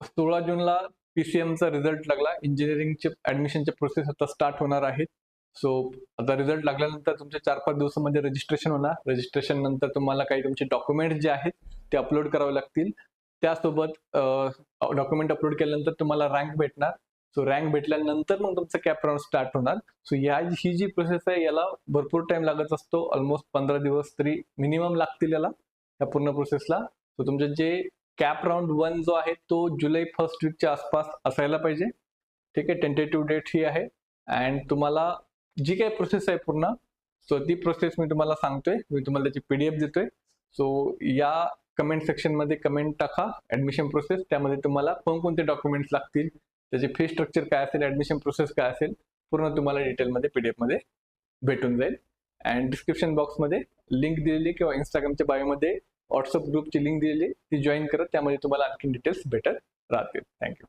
16 जूनला PCMचा रिझल्ट लागला. इंजिनिअरिंगचे ॲडमिशनचे प्रोसेस आता स्टार्ट होणार आहेत. सो आता रिझल्ट लागल्यानंतर तुमच्या 4-5 दिवसामध्ये रजिस्ट्रेशन होणार. रजिस्ट्रेशन नंतर तुम्हाला काही तुमचे डॉक्युमेंट्स जे आहेत ते अपलोड करावे लागतील. त्यासोबत डॉक्युमेंट अपलोड केल्यानंतर तुम्हाला रँक भेटणार. सो रँक भेटल्यानंतर मग तुमचं कॅप राउंड स्टार्ट होणार. सो ही जी प्रोसेस आहे याला भरपूर टाइम लागत असतो. ऑलमोस्ट 15 दिवस तरी मिनिमम लागतील याला, या पूर्ण प्रोसेसला. सो तुमचं जे कॅप राउंड 1 जो आहे तो जुलै 1st वीकच्या आसपास असायला पाहिजे. ठीक आहे, टेंटेटिव्ह डेट ही आहे. अँड तुम्हाला जी काही प्रोसेस आहे पूर्ण, सो ती प्रोसेस मी तुम्हाला सांगतोय. मी तुम्हाला त्याची PDF देतोय. सो या कमेंट सेक्शनमध्ये कमेंट टाका ॲडमिशन प्रोसेस. त्यामध्ये तुम्हाला कोणकोणते डॉक्युमेंट्स लागतील, त्याचे फी स्ट्रक्चर काय असेल, ॲडमिशन प्रोसेस काय असेल, पूर्ण तुम्हाला डिटेलमध्ये PDF मध्ये भेटून जाईल. अँड डिस्क्रिप्शन बॉक्समध्ये लिंक दिलेली किंवा इंस्टाग्रामच्या बायोमध्ये व्हॉट्सअप ग्रुपची लिंक दिलेली, ती जॉईन करा. त्यामध्ये तुम्हाला आणखी डिटेल्स भेटत राहतील. थँक्यू.